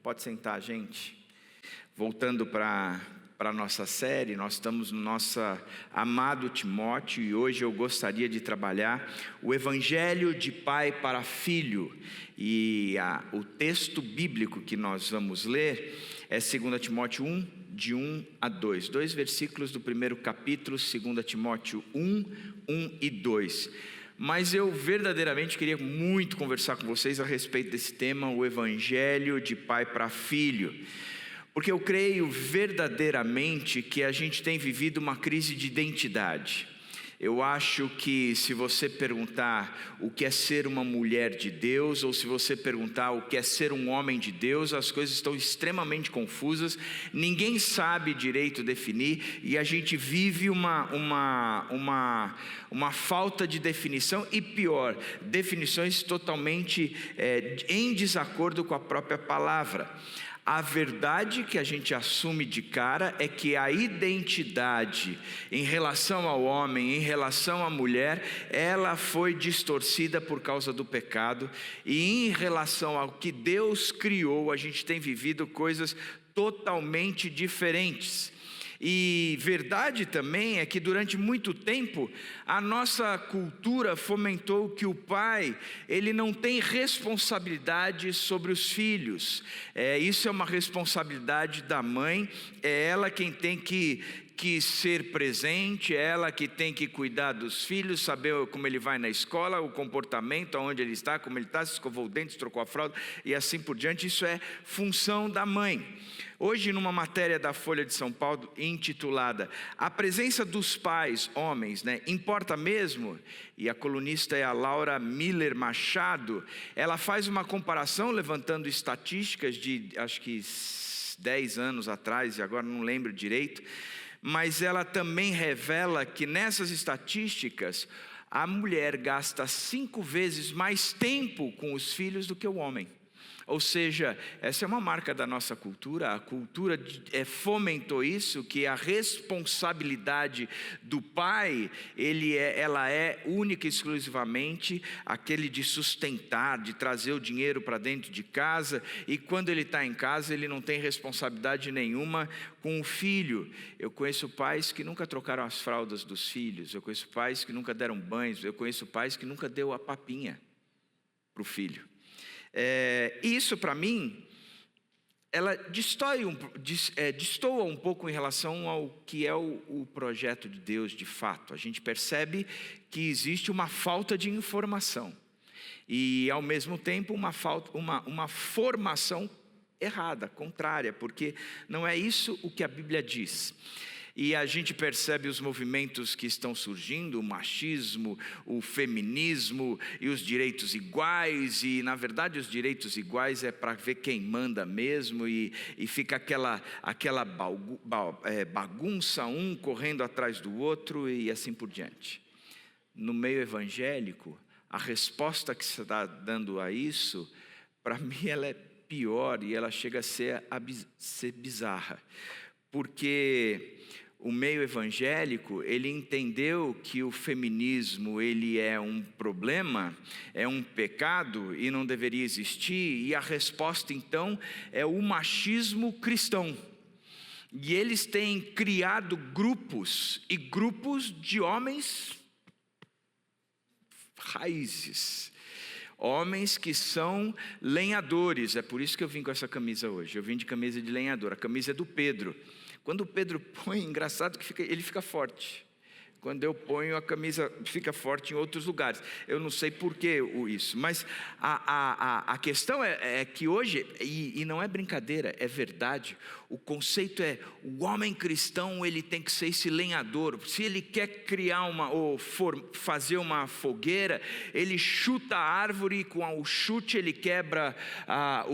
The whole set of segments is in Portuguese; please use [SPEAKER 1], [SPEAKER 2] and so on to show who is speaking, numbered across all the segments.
[SPEAKER 1] Pode sentar, gente. Voltando para a nossa série, nós estamos no nosso amado Timóteo e hoje eu gostaria de trabalhar o Evangelho de pai para filho. E o texto bíblico que nós vamos ler é 2 Timóteo 1, de 1 a 2. Dois versículos do primeiro capítulo, 2 Timóteo 1, 1 e 2. Mas eu verdadeiramente queria muito conversar com vocês a respeito desse tema, o Evangelho de pai para filho. Porque eu creio verdadeiramente que a gente tem vivido uma crise de identidade. Eu acho que se você perguntar o que é ser uma mulher de Deus, ou se você perguntar o que é ser um homem de Deus, as coisas estão extremamente confusas, ninguém sabe direito definir, e a gente vive uma falta de definição, e pior, definições totalmente em desacordo com a própria palavra. A verdade que a gente assume de cara é que a identidade em relação ao homem, em relação à mulher, ela foi distorcida por causa do pecado, e em relação ao que Deus criou, a gente tem vivido coisas totalmente diferentes. E verdade também é que durante muito tempo a nossa cultura fomentou que o pai, ele não tem responsabilidade sobre os filhos. Isso é uma responsabilidade da mãe, é ela quem tem que ser presente, é ela que tem que cuidar dos filhos, saber como ele vai na escola, o comportamento, onde ele está, como ele está, se escovou o dente, se trocou a fralda e assim por diante. Isso é função da mãe. Hoje, numa matéria da Folha de São Paulo intitulada "A presença dos pais, homens, importa mesmo?", e a colunista é a Laura Miller Machado, ela faz uma comparação levantando estatísticas de acho que 10 anos atrás, e agora não lembro direito, mas ela também revela que nessas estatísticas a mulher gasta 5 vezes mais tempo com os filhos do que o homem. Ou seja, essa é uma marca da nossa cultura. A cultura fomentou isso, que a responsabilidade do pai, ela é única e exclusivamente aquele de sustentar, de trazer o dinheiro para dentro de casa, e quando ele está em casa, ele não tem responsabilidade nenhuma com o filho. Eu conheço pais que nunca trocaram as fraldas dos filhos, eu conheço pais que nunca deram banhos, eu conheço pais que nunca deu a papinha para o filho. Isso para mim, ela destoa um pouco em relação ao que é o projeto de Deus de fato. A gente percebe que existe uma falta de informação e ao mesmo tempo uma formação errada, contrária, porque não é isso o que a Bíblia diz. E a gente percebe os movimentos que estão surgindo, o machismo, o feminismo e os direitos iguais, e na verdade os direitos iguais é para ver quem manda mesmo, e fica aquela bagunça, um correndo atrás do outro e assim por diante. No meio evangélico, a resposta que você está dando a isso, para mim ela é pior, e ela chega a ser bizarra, porque o meio evangélico, ele entendeu que o feminismo, ele é um problema, é um pecado e não deveria existir, e a resposta então é o machismo cristão. E eles têm criado grupos, e grupos de homens raízes, homens que são lenhadores. É por isso que eu vim com essa camisa hoje, eu vim de camisa de lenhador, a camisa é do Pedro. Quando o Pedro põe, engraçado que ele fica forte. Quando eu ponho, a camisa fica forte em outros lugares. Eu não sei por que isso, mas a questão é que hoje, e não é brincadeira, é verdade, o conceito é: o homem cristão, ele tem que ser esse lenhador. Se ele quer criar fazer uma fogueira, ele chuta a árvore, e com o chute ele quebra a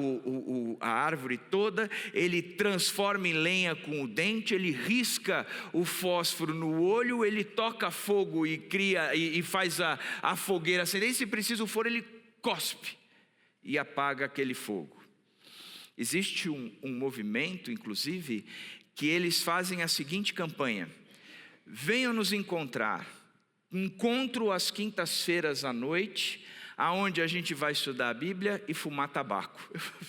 [SPEAKER 1] árvore toda, ele transforma em lenha com o dente, ele risca o fósforo no olho, ele toca fogo e cria e faz a fogueira acender, e se precisa o forno, ele cospe e apaga aquele fogo. Existe um movimento, inclusive, que eles fazem a seguinte campanha: venham nos encontrar, encontro às quintas-feiras à noite, aonde a gente vai estudar a Bíblia e fumar tabaco.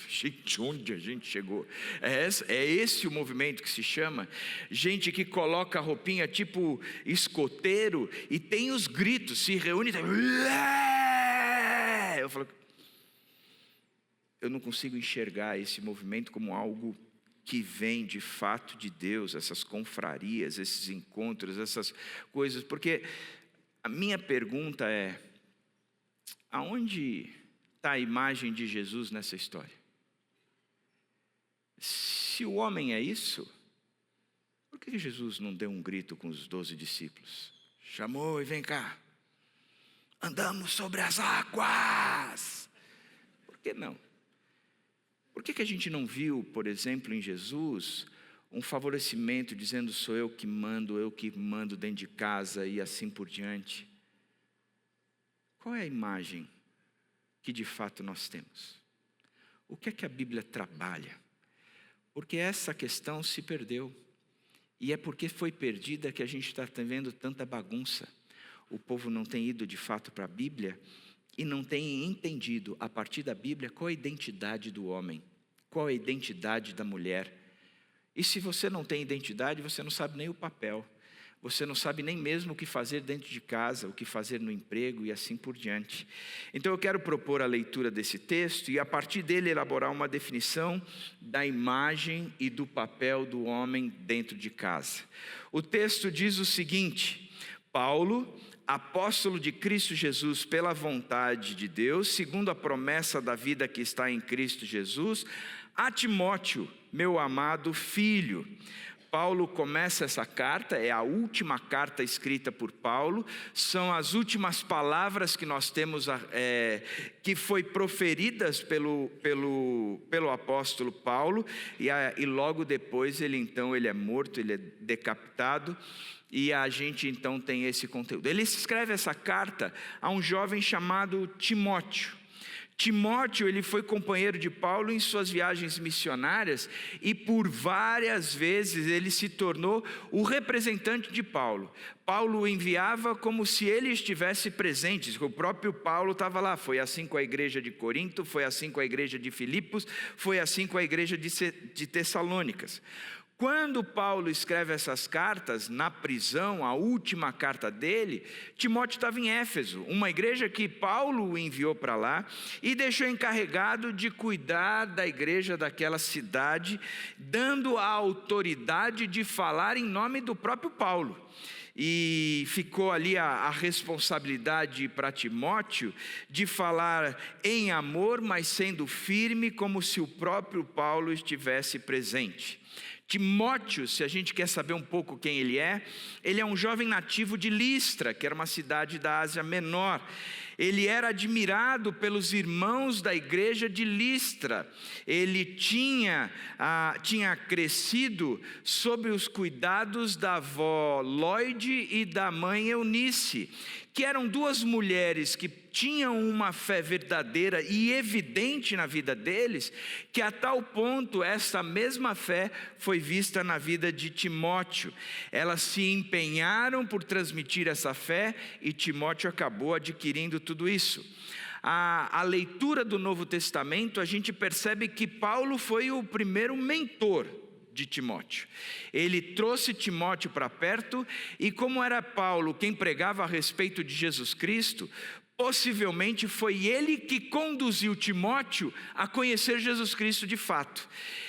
[SPEAKER 1] Gente, onde a gente chegou? É esse o movimento que se chama? Gente que coloca a roupinha tipo escoteiro e tem os gritos, se reúne. Eu falo, eu não consigo enxergar esse movimento como algo que vem de fato de Deus, essas confrarias, esses encontros, essas coisas, porque a minha pergunta é: aonde está a imagem de Jesus nessa história? Se o homem é isso, por que Jesus não deu um grito com os 12 discípulos? Chamou e vem cá, andamos sobre as águas. Por que não? Por que a gente não viu, por exemplo, em Jesus, um favorecimento dizendo: sou eu que mando dentro de casa e assim por diante? Qual é a imagem que de fato nós temos? O que é que a Bíblia trabalha? Porque essa questão se perdeu. E é porque foi perdida que a gente está vendo tanta bagunça. O povo não tem ido de fato para a Bíblia e não tem entendido, a partir da Bíblia, qual a identidade do homem, qual a identidade da mulher. E se você não tem identidade, você não sabe nem o papel. Você não sabe nem mesmo o que fazer dentro de casa, o que fazer no emprego e assim por diante. Então eu quero propor a leitura desse texto e a partir dele elaborar uma definição da imagem e do papel do homem dentro de casa. O texto diz o seguinte: Paulo, apóstolo de Cristo Jesus pela vontade de Deus, segundo a promessa da vida que está em Cristo Jesus, a Timóteo, meu amado filho. Paulo começa essa carta, é a última carta escrita por Paulo, são as últimas palavras que nós temos, que foi proferidas pelo apóstolo Paulo, e logo depois ele é morto, ele é decapitado, e a gente então tem esse conteúdo. Ele escreve essa carta a um jovem chamado Timóteo. Timóteo, ele foi companheiro de Paulo em suas viagens missionárias e por várias vezes ele se tornou o representante de Paulo. Paulo o enviava como se ele estivesse presente, o próprio Paulo estava lá. Foi assim com a igreja de Corinto, foi assim com a igreja de Filipos, foi assim com a igreja de Tessalônicas. Quando Paulo escreve essas cartas, na prisão, a última carta dele, Timóteo estava em Éfeso, uma igreja que Paulo enviou para lá e deixou encarregado de cuidar da igreja daquela cidade, dando a autoridade de falar em nome do próprio Paulo. E ficou ali a responsabilidade para Timóteo de falar em amor, mas sendo firme, como se o próprio Paulo estivesse presente. Timóteo, se a gente quer saber um pouco quem ele é um jovem nativo de Listra, que era uma cidade da Ásia Menor. Ele era admirado pelos irmãos da igreja de Listra. Ele tinha crescido sob os cuidados da avó Lóide e da mãe Eunice, que eram duas mulheres que tinham uma fé verdadeira e evidente na vida deles, que a tal ponto essa mesma fé foi vista na vida de Timóteo. Elas se empenharam por transmitir essa fé e Timóteo acabou adquirindo tudo isso. A leitura do Novo Testamento, a gente percebe que Paulo foi o primeiro mentor de Timóteo. Ele trouxe Timóteo para perto e, como era Paulo quem pregava a respeito de Jesus Cristo, possivelmente foi ele que conduziu Timóteo a conhecer Jesus Cristo de fato.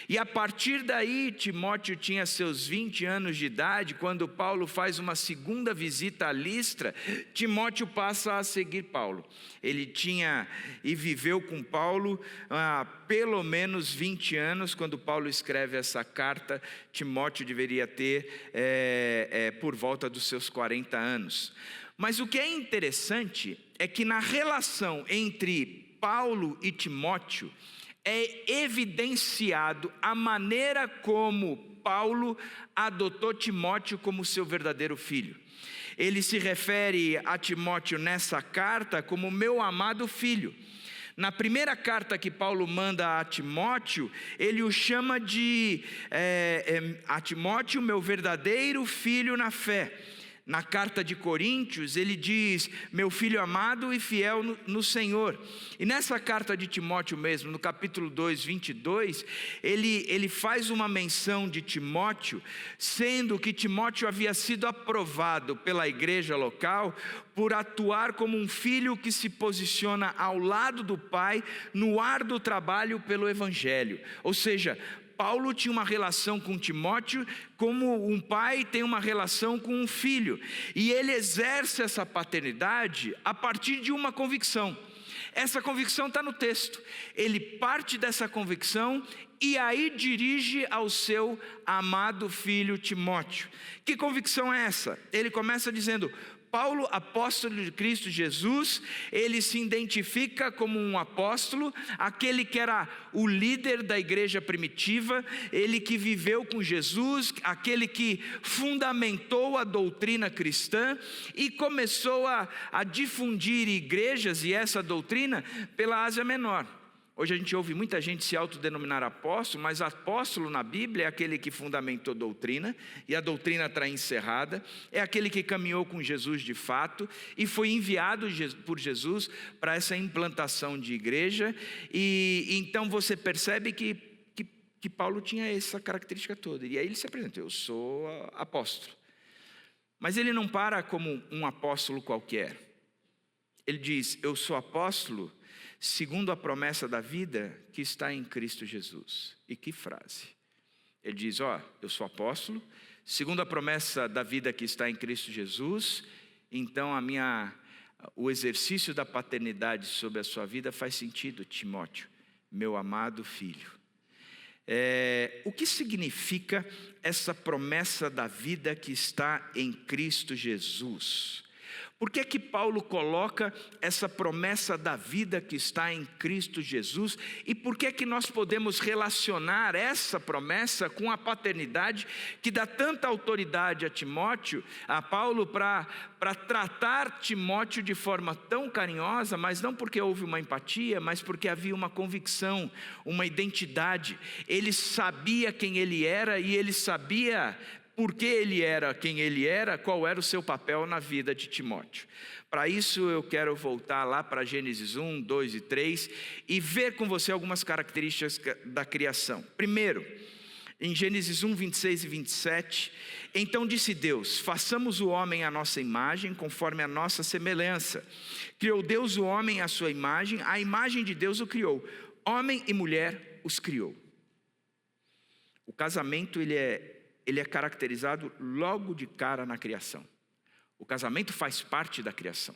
[SPEAKER 1] E a partir daí, Timóteo tinha seus 20 anos de idade, quando Paulo faz uma segunda visita a Listra, Timóteo passa a seguir Paulo. Ele tinha e viveu com Paulo há pelo menos 20 anos, quando Paulo escreve essa carta, Timóteo deveria ter por volta dos seus 40 anos. Mas o que é interessante é que na relação entre Paulo e Timóteo é evidenciado a maneira como Paulo adotou Timóteo como seu verdadeiro filho. Ele se refere a Timóteo nessa carta como meu amado filho. Na primeira carta que Paulo manda a Timóteo, ele o chama de a Timóteo, meu verdadeiro filho na fé. Na carta de Coríntios, ele diz: meu filho amado e fiel no Senhor. E nessa carta de Timóteo mesmo, no capítulo 2, 22, ele faz uma menção de Timóteo, sendo que Timóteo havia sido aprovado pela igreja local por atuar como um filho que se posiciona ao lado do pai no árduo trabalho pelo evangelho. Ou seja, Paulo tinha uma relação com Timóteo como um pai tem uma relação com um filho. E ele exerce essa paternidade a partir de uma convicção. Essa convicção está no texto. Ele parte dessa convicção e aí dirige ao seu amado filho Timóteo. Que convicção é essa? Ele começa dizendo: Paulo, apóstolo de Cristo Jesus, ele se identifica como um apóstolo, aquele que era o líder da igreja primitiva, ele que viveu com Jesus, aquele que fundamentou a doutrina cristã e começou a difundir igrejas e essa doutrina pela Ásia Menor. Hoje a gente ouve muita gente se autodenominar apóstolo, mas apóstolo na Bíblia é aquele que fundamentou doutrina, e a doutrina está encerrada, é aquele que caminhou com Jesus de fato, e foi enviado por Jesus para essa implantação de igreja, e então você percebe que Paulo tinha essa característica toda, e aí ele se apresenta: eu sou apóstolo. Mas ele não para como um apóstolo qualquer, ele diz: eu sou apóstolo segundo a promessa da vida que está em Cristo Jesus. E que frase! Ele diz: eu sou apóstolo, segundo a promessa da vida que está em Cristo Jesus, então o exercício da paternidade sobre a sua vida faz sentido, Timóteo, meu amado filho. O que significa essa promessa da vida que está em Cristo Jesus? Por que que Paulo coloca essa promessa da vida que está em Cristo Jesus? E por que que nós podemos relacionar essa promessa com a paternidade que dá tanta autoridade a Timóteo, a Paulo, para tratar Timóteo de forma tão carinhosa, mas não porque houve uma empatia, mas porque havia uma convicção, uma identidade. Ele sabia quem ele era e ele sabia por que ele era quem ele era, qual era o seu papel na vida de Timóteo. Para isso eu quero voltar lá para Gênesis 1, 2 e 3 e ver com você algumas características da criação. Primeiro, em Gênesis 1, 26 e 27, então disse Deus: façamos o homem à nossa imagem, conforme a nossa semelhança. Criou Deus o homem à sua imagem, a imagem de Deus o criou, homem e mulher os criou. O casamento ele é caracterizado logo de cara na criação. O casamento faz parte da criação.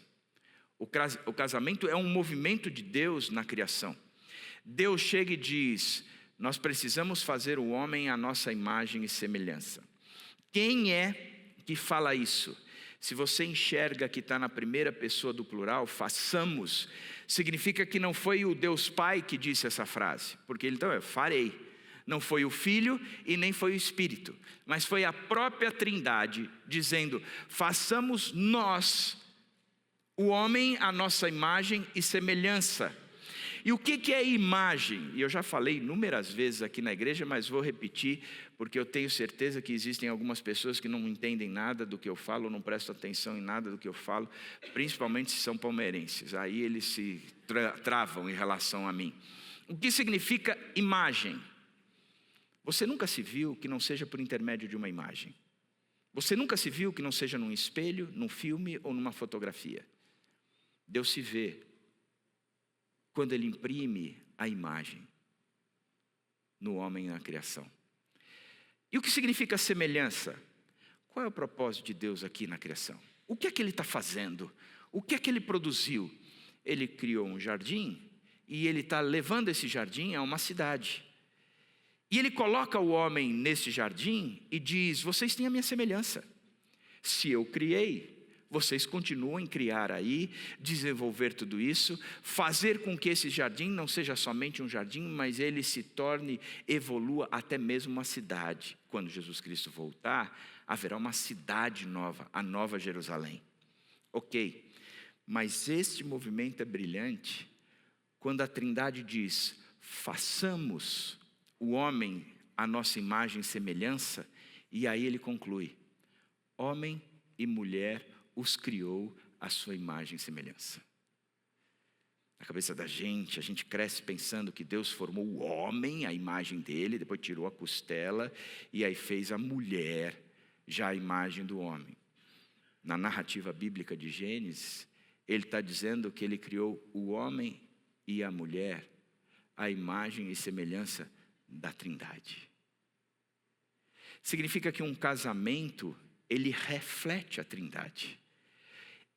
[SPEAKER 1] O casamento é um movimento de Deus na criação. Deus chega e diz: nós precisamos fazer o homem à nossa imagem e semelhança. Quem é que fala isso? Se você enxerga que está na primeira pessoa do plural, façamos, significa que não foi o Deus Pai que disse essa frase, porque ele então farei. Não foi o Filho e nem foi o Espírito, mas foi a própria Trindade dizendo: façamos nós, o homem, à nossa imagem e semelhança. E o que é imagem? E eu já falei inúmeras vezes aqui na igreja, mas vou repetir, porque eu tenho certeza que existem algumas pessoas que não entendem nada do que eu falo, não prestam atenção em nada do que eu falo, principalmente se são palmeirenses. Aí eles se travam em relação a mim. O que significa imagem? Você nunca se viu que não seja por intermédio de uma imagem. Você nunca se viu que não seja num espelho, num filme ou numa fotografia. Deus se vê quando Ele imprime a imagem no homem na criação. E o que significa semelhança? Qual é o propósito de Deus aqui na criação? O que é que Ele está fazendo? O que é que Ele produziu? Ele criou um jardim e Ele está levando esse jardim a uma cidade. E Ele coloca o homem nesse jardim e diz: vocês têm a minha semelhança. Se eu criei, vocês continuam em criar aí, desenvolver tudo isso, fazer com que esse jardim não seja somente um jardim, mas ele se torne, evolua até mesmo uma cidade. Quando Jesus Cristo voltar, haverá uma cidade nova, a Nova Jerusalém. Ok, mas este movimento é brilhante quando a Trindade diz: façamos o homem à nossa imagem e semelhança, e aí ele conclui: homem e mulher os criou à sua imagem e semelhança. Na cabeça da gente, a gente cresce pensando que Deus formou o homem, a imagem dele, depois tirou a costela e aí fez a mulher, já a imagem do homem. Na narrativa bíblica de Gênesis, ele está dizendo que ele criou o homem e a mulher, a imagem e semelhança da Trindade. Significa que um casamento, ele reflete a Trindade.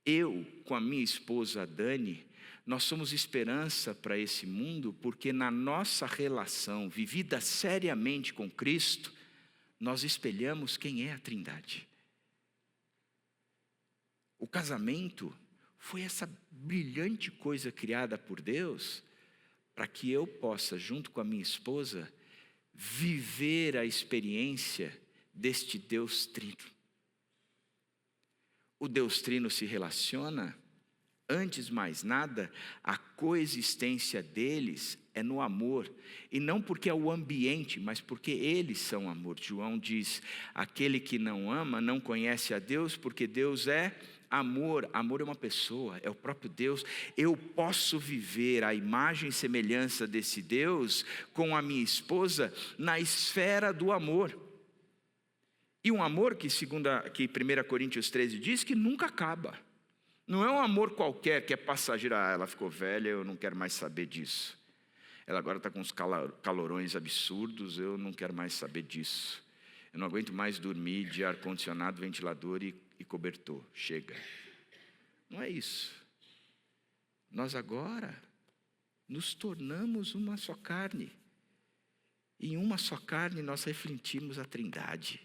[SPEAKER 1] Eu, com a minha esposa Dani, nós somos esperança para esse mundo, porque na nossa relação vivida seriamente com Cristo, nós espelhamos quem é a Trindade. O casamento foi essa brilhante coisa criada por Deus, para que eu possa, junto com a minha esposa, viver a experiência deste Deus Trino. O Deus Trino se relaciona, antes mais nada, a coexistência deles é no amor, e não porque é o ambiente, mas porque eles são amor. João diz, aquele que não ama não conhece a Deus, porque Deus é amor. Amor é uma pessoa, é o próprio Deus. Eu posso viver a imagem e semelhança desse Deus com a minha esposa na esfera do amor. E um amor que 1 Coríntios 13 diz que nunca acaba. Não é um amor qualquer que é passageiro. Ela ficou velha, eu não quero mais saber disso. Ela agora está com uns calorões absurdos, eu não quero mais saber disso. Eu não aguento mais dormir de ar-condicionado, ventilador e cobertor. Chega. Não é isso. Nós agora nos tornamos uma só carne. E em uma só carne nós refletimos a Trindade.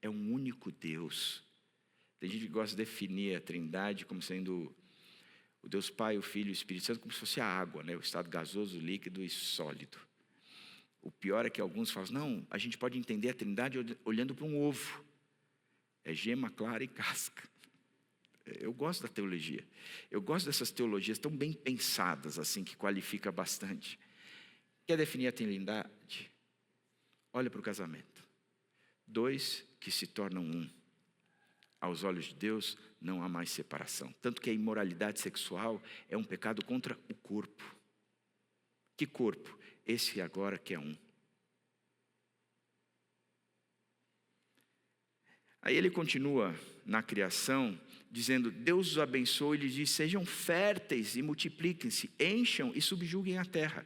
[SPEAKER 1] É um único Deus. Tem gente que gosta de definir a Trindade como sendo o Deus Pai, o Filho e o Espírito Santo, como se fosse a água, né? O estado gasoso, líquido e sólido. O pior é que alguns falam, não, a gente pode entender a Trindade olhando para um ovo. É gema, clara e casca. Eu gosto da teologia. Eu gosto dessas teologias tão bem pensadas, assim, que qualifica bastante. Quer definir a Trindade? Olha para o casamento. 2 que se tornam um. Aos olhos de Deus não há mais separação. Tanto que a imoralidade sexual é um pecado contra o corpo. Que corpo? Esse agora que é um. Aí ele continua na criação, dizendo, Deus os abençoe, ele diz, sejam férteis e multipliquem-se, encham e subjuguem a terra.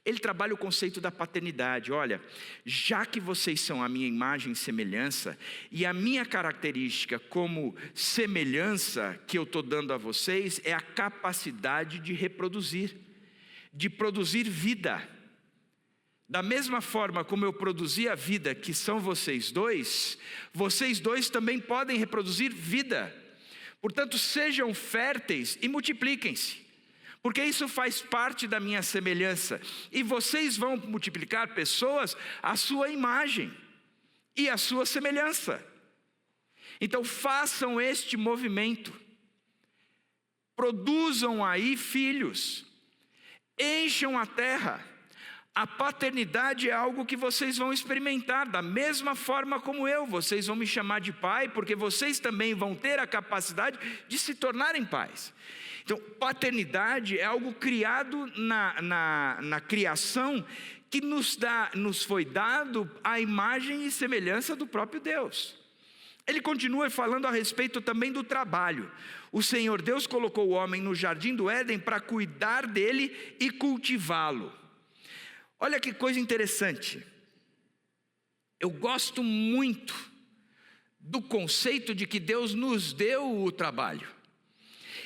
[SPEAKER 1] Ele trabalha o conceito da paternidade. Olha, já que vocês são a minha imagem e semelhança, e a minha característica como semelhança que eu estou dando a vocês é a capacidade de reproduzir, de produzir vida. Da mesma forma como eu produzi a vida que são vocês dois também podem reproduzir vida. Portanto, sejam férteis e multipliquem-se. Porque isso faz parte da minha semelhança. E vocês vão multiplicar pessoas à sua imagem e à sua semelhança. Então façam este movimento. Produzam aí filhos. Encham a terra. A paternidade é algo que vocês vão experimentar. Da mesma forma como eu. Vocês vão me chamar de pai. Porque vocês também vão ter a capacidade de se tornarem pais. Então, paternidade é algo criado na criação que nos foi dado a imagem e semelhança do próprio Deus. Ele continua falando a respeito também do trabalho. O Senhor Deus colocou o homem no jardim do Éden para cuidar dele e cultivá-lo. Olha que coisa interessante. Eu gosto muito do conceito de que Deus nos deu o trabalho.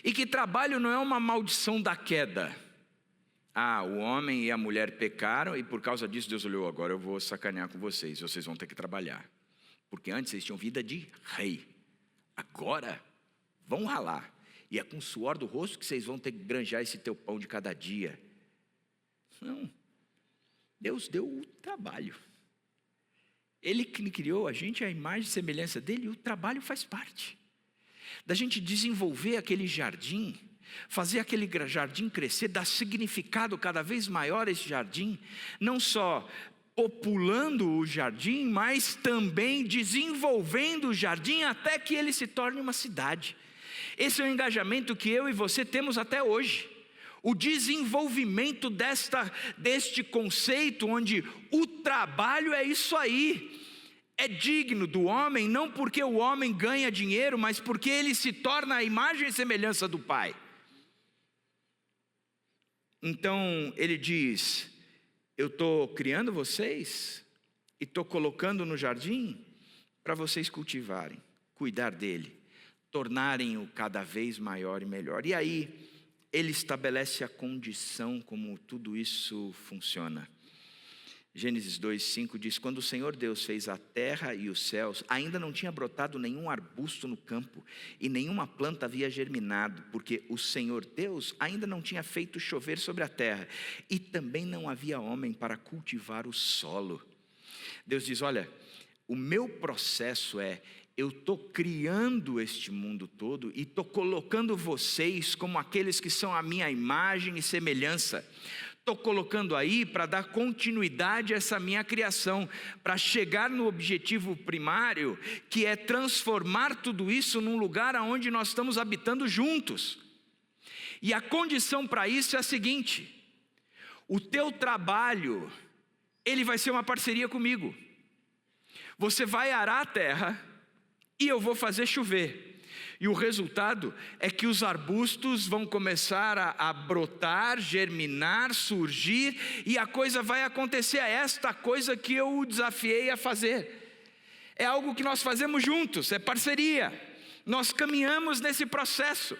[SPEAKER 1] E que trabalho não é uma maldição da queda. O homem e a mulher pecaram e por causa disso Deus olhou, agora eu vou sacanear com vocês vão ter que trabalhar. Porque antes vocês tinham vida de rei. Agora vão ralar. E é com o suor do rosto que vocês vão ter que granjar esse teu pão de cada dia. Não. Deus deu o trabalho. Ele criou a gente à imagem e semelhança dele e o trabalho faz parte. Da gente desenvolver aquele jardim, fazer aquele jardim crescer, dar significado cada vez maior a esse jardim, não só populando o jardim, mas também desenvolvendo o jardim até que ele se torne uma cidade. Esse é o engajamento que eu e você temos até hoje. O desenvolvimento deste conceito onde o trabalho é isso aí. É digno do homem, não porque o homem ganha dinheiro, mas porque ele se torna a imagem e semelhança do Pai. Então ele diz: eu estou criando vocês e estou colocando no jardim para vocês cultivarem, cuidar dele, tornarem-o cada vez maior e melhor. E aí ele estabelece a condição como tudo isso funciona. Gênesis 2:5 diz: quando o Senhor Deus fez a terra e os céus, ainda não tinha brotado nenhum arbusto no campo, e nenhuma planta havia germinado, porque o Senhor Deus ainda não tinha feito chover sobre a terra, e também não havia homem para cultivar o solo. Deus diz: olha, o meu processo eu estou criando este mundo todo e estou colocando vocês como aqueles que são a minha imagem e semelhança. Estou colocando aí para dar continuidade a essa minha criação, para chegar no objetivo primário, que é transformar tudo isso num lugar onde nós estamos habitando juntos. E a condição para isso é a seguinte: o teu trabalho, ele vai ser uma parceria comigo. Você vai arar a terra e eu vou fazer chover. E o resultado é que os arbustos vão começar a brotar, germinar, surgir, e a coisa vai acontecer. É esta coisa que eu o desafiei a fazer. É algo que nós fazemos juntos, é parceria. Nós caminhamos nesse processo,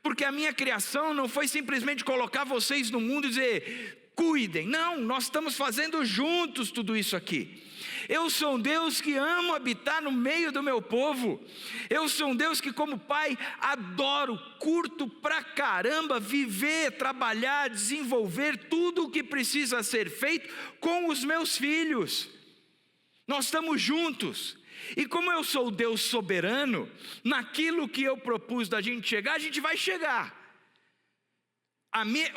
[SPEAKER 1] porque a minha criação não foi simplesmente colocar vocês no mundo e dizer: cuidem. Não, nós estamos fazendo juntos tudo isso aqui. Eu sou um Deus que amo habitar no meio do meu povo. Eu sou um Deus que, como pai, adoro, curto pra caramba viver, trabalhar, desenvolver tudo o que precisa ser feito com os meus filhos. Nós estamos juntos. E como eu sou o Deus soberano, naquilo que eu propus da gente chegar, a gente vai chegar.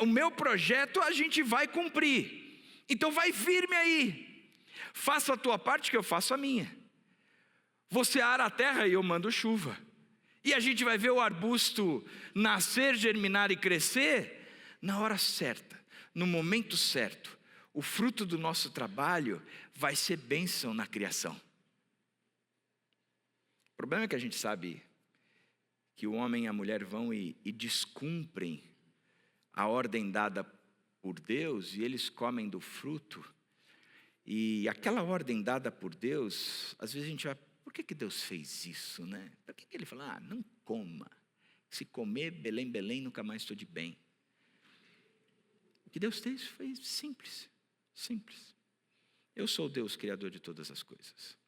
[SPEAKER 1] O meu projeto a gente vai cumprir. Então vai firme aí. Faça a tua parte que eu faço a minha. Você ara a terra e eu mando chuva. E a gente vai ver o arbusto nascer, germinar e crescer na hora certa, no momento certo. O fruto do nosso trabalho vai ser bênção na criação. O problema é que a gente sabe que o homem e a mulher vão e descumprem a ordem dada por Deus, e eles comem do fruto. E aquela ordem dada por Deus, às vezes a gente vai: por que Deus fez isso, né? Por que ele fala: não coma, se comer, Belém, Belém, nunca mais estou de bem. O que Deus fez foi simples, simples. Eu sou o Deus criador de todas as coisas,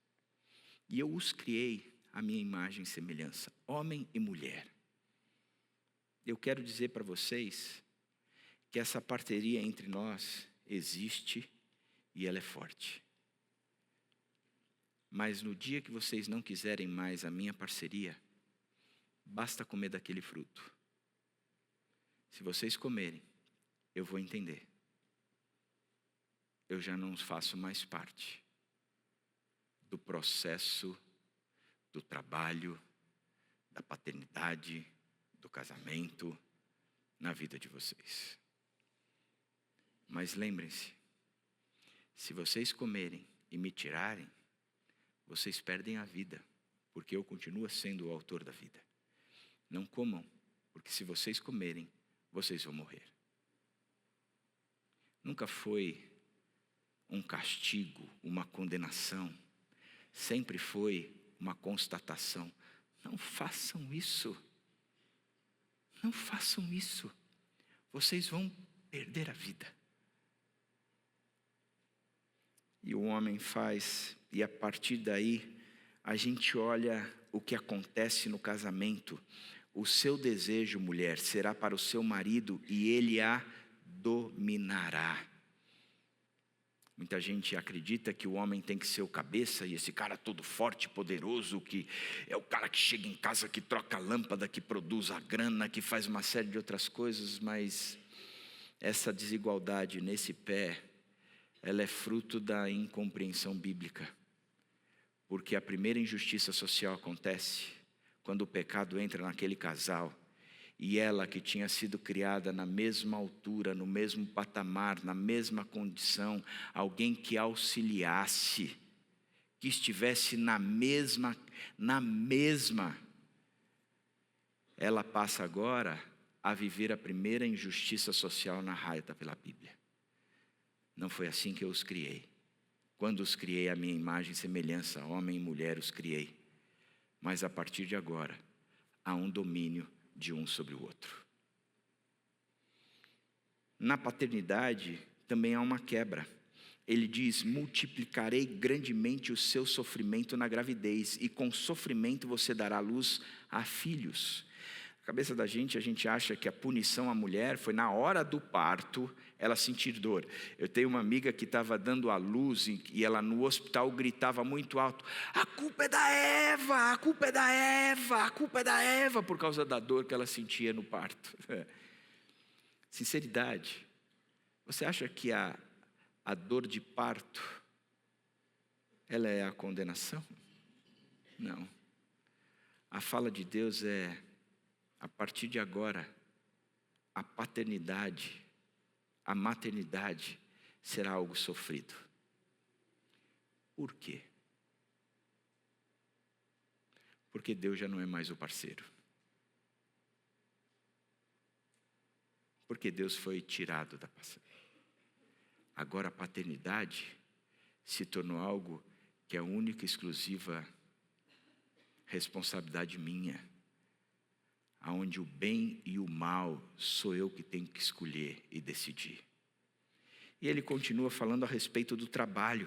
[SPEAKER 1] e eu os criei à minha imagem e semelhança, homem e mulher. Eu quero dizer para vocês que essa parceria entre nós existe e ela é forte. Mas no dia que vocês não quiserem mais a minha parceria, basta comer daquele fruto. Se vocês comerem, eu vou entender. Eu já não faço mais parte do processo, do trabalho, da paternidade, do casamento na vida de vocês. Mas lembrem-se, se vocês comerem e me tirarem, vocês perdem a vida, porque eu continuo sendo o autor da vida. Não comam, porque se vocês comerem, vocês vão morrer. Nunca foi um castigo, uma condenação. Sempre foi uma constatação: não façam isso. Não façam isso. Vocês vão perder a vida. E o homem faz, e a partir daí, a gente olha o que acontece no casamento. O seu desejo, mulher, será para o seu marido e ele a dominará. Muita gente acredita que o homem tem que ser o cabeça, e esse cara todo forte, poderoso, que é o cara que chega em casa, que troca a lâmpada, que produz a grana, que faz uma série de outras coisas, mas essa desigualdade nesse pé ela é fruto da incompreensão bíblica. Porque a primeira injustiça social acontece quando o pecado entra naquele casal e ela, que tinha sido criada na mesma altura, no mesmo patamar, na mesma condição, alguém que auxiliasse, que estivesse na mesma, ela passa agora a viver a primeira injustiça social narrada pela Bíblia. Não foi assim que eu os criei. Quando os criei, a minha imagem e semelhança, homem e mulher os criei. Mas a partir de agora, há um domínio de um sobre o outro. Na paternidade, também há uma quebra. Ele diz: multiplicarei grandemente o seu sofrimento na gravidez, e com sofrimento você dará luz a filhos. Na cabeça da gente, a gente acha que a punição à mulher foi na hora do parto, ela sentir dor. Eu tenho uma amiga que estava dando à luz e ela no hospital gritava muito alto: a culpa é da Eva, a culpa é da Eva, a culpa é da Eva, por causa da dor que ela sentia no parto. Sinceridade, você acha que a dor de parto, ela é a condenação? Não. A fala de Deus é: a partir de agora, a paternidade, a maternidade será algo sofrido. Por quê? Porque Deus já não é mais o parceiro. Porque Deus foi tirado da parceria. Agora a paternidade se tornou algo que é única e exclusiva responsabilidade minha. Aonde o bem e o mal sou eu que tenho que escolher e decidir. E ele continua falando a respeito do trabalho.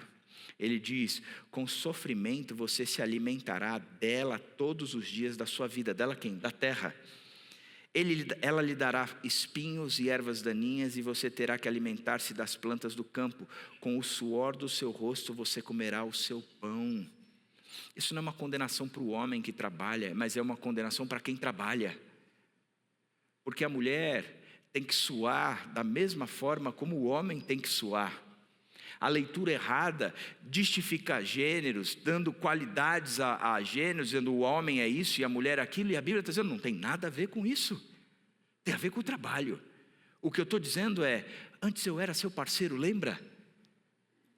[SPEAKER 1] Ele diz: com sofrimento você se alimentará dela todos os dias da sua vida. Dela quem? Da terra. Ela lhe dará espinhos e ervas daninhas, e você terá que alimentar-se das plantas do campo. Com o suor do seu rosto você comerá o seu pão. Isso não é uma condenação para o homem que trabalha, mas é uma condenação para quem trabalha. Porque a mulher tem que suar da mesma forma como o homem tem que suar. A leitura errada justifica gêneros, dando qualidades a gêneros, dizendo o homem é isso e a mulher é aquilo, e a Bíblia está dizendo não tem nada a ver com isso. Tem a ver com o trabalho. O que eu estou dizendo é: antes eu era seu parceiro, lembra?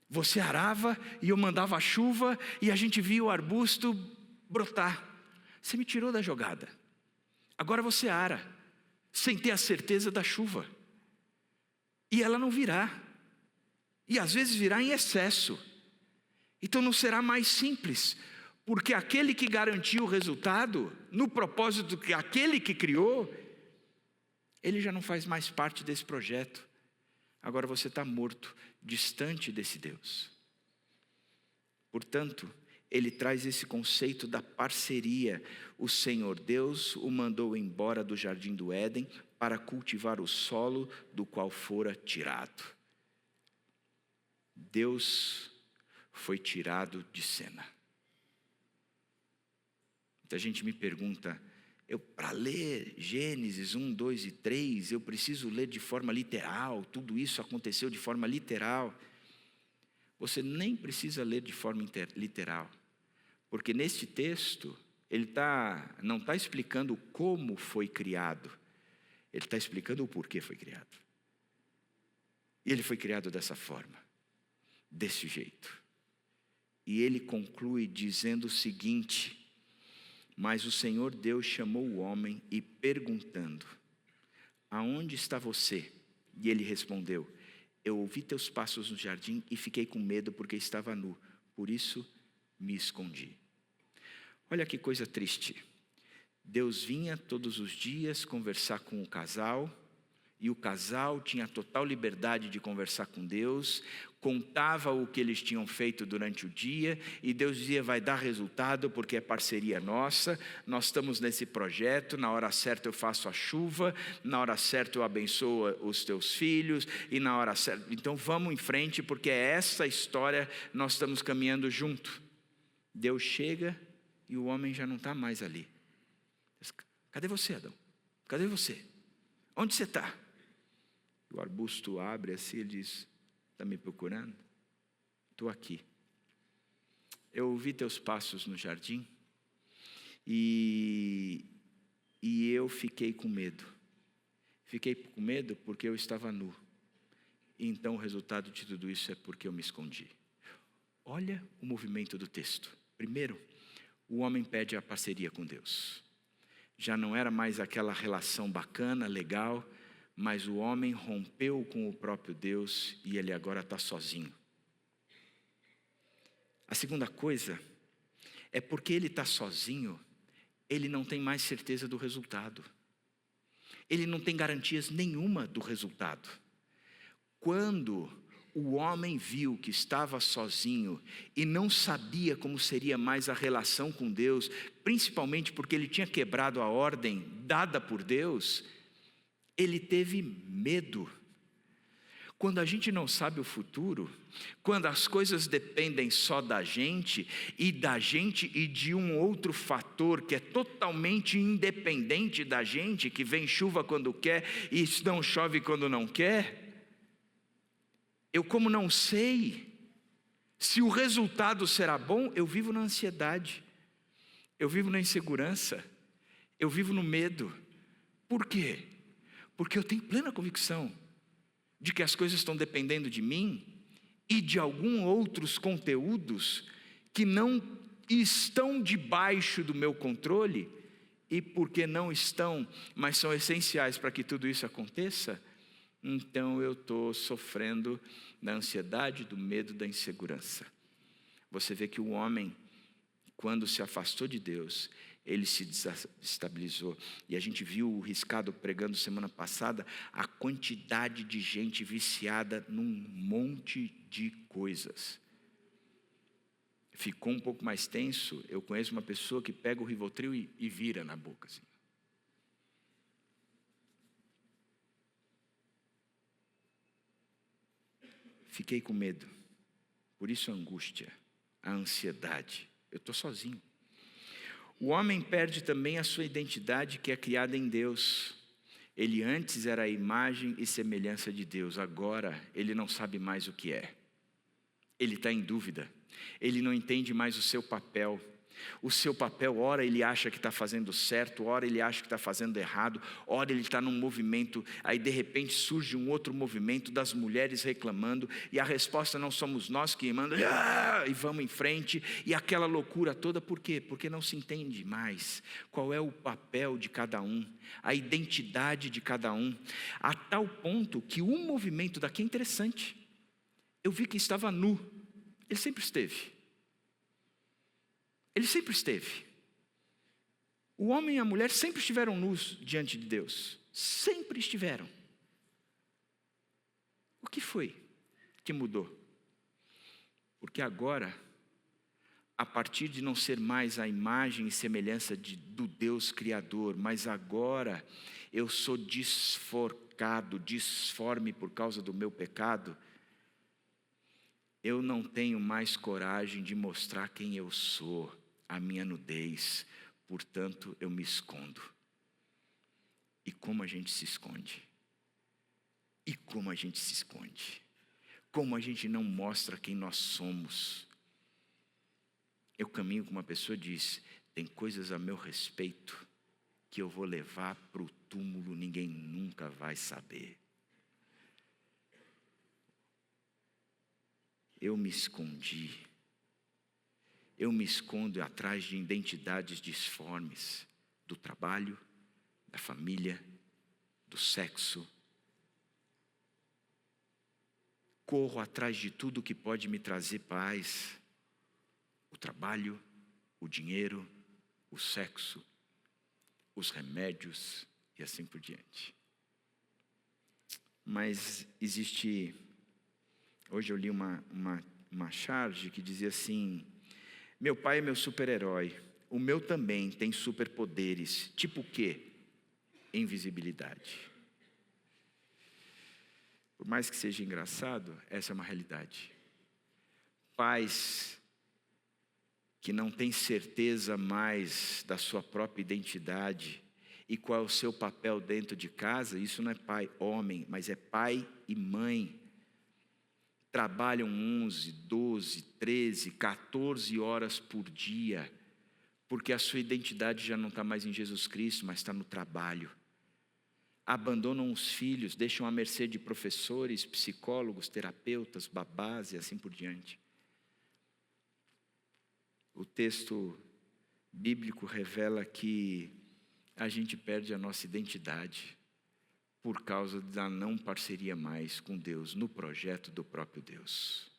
[SPEAKER 1] Você arava e eu mandava a chuva e a gente via o arbusto brotar. Você me tirou da jogada. Agora você ara, sem ter a certeza da chuva. E ela não virá. E às vezes virá em excesso. Então não será mais simples. Porque aquele que garantiu o resultado, no propósito que aquele que criou, ele já não faz mais parte desse projeto. Agora você está morto, distante desse Deus. Portanto, ele traz esse conceito da parceria. O Senhor Deus o mandou embora do jardim do Éden para cultivar o solo do qual fora tirado. Deus foi tirado de cena. Muita gente me pergunta: para ler Gênesis 1, 2 e 3, eu preciso ler de forma literal? Tudo isso aconteceu de forma literal? Você nem precisa ler de forma literal, porque neste texto, ele não está explicando como foi criado, ele está explicando o porquê foi criado. E ele foi criado dessa forma, desse jeito. E ele conclui dizendo o seguinte: mas o Senhor Deus chamou o homem e perguntando: aonde está você? E ele respondeu: eu ouvi teus passos no jardim e fiquei com medo porque estava nu, por isso me escondi. Olha que coisa triste. Deus vinha todos os dias conversar com o casal, e o casal tinha total liberdade de conversar com Deus, contava o que eles tinham feito durante o dia, e Deus dizia: vai dar resultado porque é parceria nossa, nós estamos nesse projeto, na hora certa eu faço a chuva, na hora certa eu abençoo os teus filhos, e na hora certa, então vamos em frente porque é essa história, nós estamos caminhando junto. Deus chega e o homem já não está mais ali. Cadê você, Adão? Cadê você? Onde você está? O arbusto abre assim e diz: está me procurando? estou aqui. Eu ouvi teus passos no jardim e eu fiquei com medo. Fiquei com medo porque eu estava nu. E então o resultado de tudo isso é porque eu me escondi. Olha o movimento do texto. Primeiro, o homem pede a parceria com Deus. Já não era mais aquela relação bacana, legal, mas o homem rompeu com o próprio Deus e ele agora está sozinho. A segunda coisa é porque ele está sozinho, ele não tem mais certeza do resultado. Ele não tem garantias nenhuma do resultado. Quando o homem viu que estava sozinho e não sabia como seria mais a relação com Deus, principalmente porque ele tinha quebrado a ordem dada por Deus, ele teve medo. Quando a gente não sabe o futuro, quando as coisas dependem só da gente e de um outro fator que é totalmente independente da gente, que vem chuva quando quer e não chove quando não quer, eu como não sei se o resultado será bom, eu vivo na ansiedade, eu vivo na insegurança, eu vivo no medo. Por quê? Porque eu tenho plena convicção de que as coisas estão dependendo de mim e de alguns outros conteúdos que não estão debaixo do meu controle, e porque não estão, mas são essenciais para que tudo isso aconteça, então eu estou sofrendo da ansiedade, do medo, da insegurança. Você vê que o homem, quando se afastou de Deus, ele se desestabilizou. E a gente viu o Riscado pregando semana passada a quantidade de gente viciada num monte de coisas. Ficou um pouco mais tenso. Eu conheço uma pessoa que pega o Rivotril e vira na boca assim. Fiquei com medo. Por isso a angústia, a ansiedade. Eu estou sozinho. O homem perde também a sua identidade que é criada em Deus. Ele antes era a imagem e semelhança de Deus, agora ele não sabe mais o que é. Ele está em dúvida, ele não entende mais o seu papel. O seu papel, ora ele acha que está fazendo certo, ora ele acha que está fazendo errado, ora ele está num movimento, aí de repente surge um outro movimento das mulheres reclamando, e a resposta não somos nós que mandamos, e vamos em frente, e aquela loucura toda. Por quê? Porque não se entende mais qual é o papel de cada um, a identidade de cada um, a tal ponto que o movimento daqui é interessante. Eu vi que estava nu, ele sempre esteve. Ele sempre esteve. O homem e a mulher sempre estiveram nus diante de Deus. Sempre estiveram. O que foi que mudou? Porque agora, a partir de não ser mais a imagem e semelhança do Deus Criador, mas agora eu sou desforcado, disforme por causa do meu pecado, eu não tenho mais coragem de mostrar quem eu sou, a minha nudez, portanto eu me escondo. E como a gente se esconde? E como a gente se esconde? Como a gente não mostra quem nós somos? Eu caminho com uma pessoa e diz, tem coisas a meu respeito que eu vou levar para o túmulo, ninguém nunca vai saber. Eu me escondi. Eu me escondo atrás de identidades disformes, do trabalho, da família, do sexo. Corro atrás de tudo que pode me trazer paz. O trabalho, o dinheiro, o sexo, os remédios e assim por diante. Mas existe... Hoje eu li uma charge que dizia assim: meu pai é meu super-herói, o meu também tem superpoderes. Tipo o quê? Invisibilidade. Por mais que seja engraçado, essa é uma realidade. Pais que não têm certeza mais da sua própria identidade e qual é o seu papel dentro de casa, isso não é pai, homem, mas é pai e mãe. trabalham 11, 12, 13, 14 horas por dia, porque a sua identidade já não está mais em Jesus Cristo, mas está no trabalho. Abandonam os filhos, deixam à mercê de professores, psicólogos, terapeutas, babás e assim por diante. O texto bíblico revela que a gente perde a nossa identidade por causa da não parceria mais com Deus, no projeto do próprio Deus.